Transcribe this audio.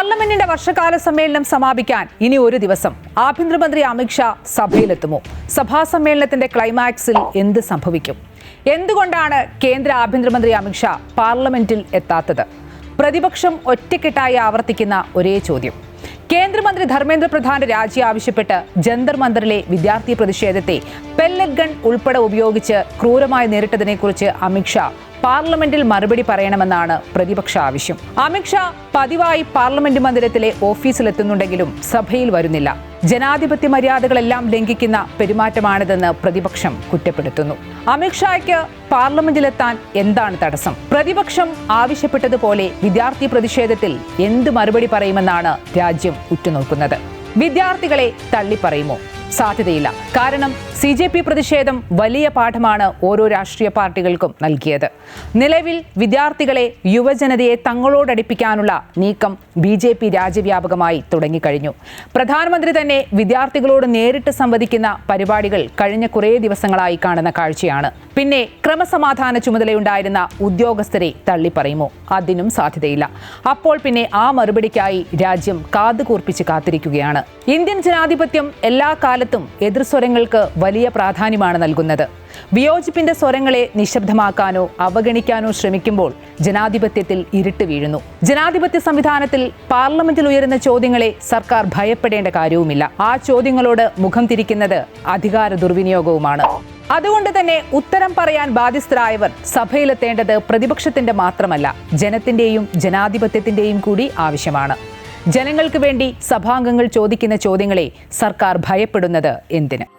പാർലമെന്റിന്റെ വർഷകാല സമ്മേളനം സമാപിക്കാൻ ഇനി ഒരു ദിവസം. ആഭ്യന്തരമന്ത്രി അമിത്ഷാ സഭയിലെത്തുമോ? സഭാ സമ്മേളനത്തിന്റെ ക്ലൈമാക്സിൽ എന്ത് സംഭവിക്കും? എന്തുകൊണ്ടാണ് കേന്ദ്ര ആഭ്യന്തരമന്ത്രി അമിത്ഷാ പാർലമെന്റിൽ എത്താത്തത്? പ്രതിപക്ഷം ഒറ്റക്കെട്ടായി ആവർത്തിക്കുന്ന ഒരേ ചോദ്യം. കേന്ദ്രമന്ത്രി ധർമ്മേന്ദ്ര പ്രധാന്റെ രാജി ആവശ്യപ്പെട്ട് ജന്തർ മന്ദറിലെ വിദ്യാർത്ഥി പ്രതിഷേധത്തെ പെല്ലറ്റ് ഗൺ ഉൾപ്പെടെ ഉപയോഗിച്ച് ക്രൂരമായി നേരിട്ടതിനെക്കുറിച്ച് അമിത്ഷാ പാർലമെന്റിൽ മറുപടി പറയണമെന്നാണ് പ്രതിപക്ഷ ആവശ്യം. അമിത്ഷാ പതിവായി പാർലമെന്റ് മന്ദിരത്തിലെ ഓഫീസിലെത്തുന്നുണ്ടെങ്കിലും സഭയിൽ വരുന്നില്ല. ജനാധിപത്യ മര്യാദകളെല്ലാം ലംഘിക്കുന്ന പെരുമാറ്റമാണിതെന്ന് പ്രതിപക്ഷം കുറ്റപ്പെടുത്തുന്നു. അമിത്ഷായ്ക്ക് പാർലമെന്റിലെത്താൻ എന്താണ് തടസ്സം? പ്രതിപക്ഷം ആവശ്യപ്പെട്ടതുപോലെ വിദ്യാർത്ഥി പ്രതിഷേധത്തിൽ എന്ത് മറുപടി പറയുമെന്നാണ് രാജ്യം ഉറ്റുനോക്കുന്നത്. വിദ്യാർത്ഥികളെ തള്ളിപ്പറയുമോ? സാധ്യതയില്ല. കാരണം CJP പ്രതിഷേധം വലിയ പാഠമാണ് ഓരോ രാഷ്ട്രീയ പാർട്ടികൾക്കും നൽകിയത്. നിലവിൽ വിദ്യാർത്ഥികളെ, യുവജനതയെ തങ്ങളോടടുപ്പിക്കാനുള്ള നീക്കം BJP രാജ്യവ്യാപകമായി തുടങ്ങിക്കഴിഞ്ഞു. പ്രധാനമന്ത്രി തന്നെ വിദ്യാർത്ഥികളോട് നേരിട്ട് സംവദിക്കുന്ന പരിപാടികൾ കഴിഞ്ഞ കുറേ ദിവസങ്ങളായി കാണുന്ന കാഴ്ചയാണ്. പിന്നെ ക്രമസമാധാന ചുമതലയുണ്ടായിരുന്ന ഉദ്യോഗസ്ഥരെ തള്ളിപ്പറയുമോ? അതിനും സാധ്യതയില്ല. അപ്പോൾ പിന്നെ ആ മറുപടിക്കായി രാജ്യം കാതുകൂർപ്പിച്ച് കാത്തിരിക്കുകയാണ്. ഇന്ത്യൻ ജനാധിപത്യം എല്ലാ കാലത്തും എതിർസ്വരങ്ങൾക്ക് വലിയ പ്രാധാന്യമാണ് നൽകുന്നത്. വിയോജിപ്പിന്റെ സ്വരങ്ങളെ നിശബ്ദമാക്കാനോ അവഗണിക്കാനോ ശ്രമിക്കുമ്പോൾ ജനാധിപത്യത്തിൽ ഇരുട്ട് വീഴുന്നു. ജനാധിപത്യ സംവിധാനത്തിൽ പാർലമെന്റിൽ ഉയരുന്ന ചോദ്യങ്ങളെ സർക്കാർ ഭയപ്പെടേണ്ട കാര്യവുമില്ല. ആ ചോദ്യങ്ങളോട് മുഖം തിരിക്കുന്നത് അധികാര ദുർവിനിയോഗവുമാണ്. അതുകൊണ്ട് തന്നെ ഉത്തരം പറയാൻ ബാധ്യസ്ഥരായവർ സഭയിലെത്തേണ്ടത് പ്രതിപക്ഷത്തിന്റെ മാത്രമല്ല, ജനത്തിന്റെയും ജനാധിപത്യത്തിന്റെയും കൂടി ആവശ്യമാണ്. ജനങ്ങൾക്ക് വേണ്ടി സഭാംഗങ്ങൾ ചോദിക്കുന്ന ചോദ്യങ്ങളെ സർക്കാർ ഭയപ്പെടുന്നത് എന്തിന്?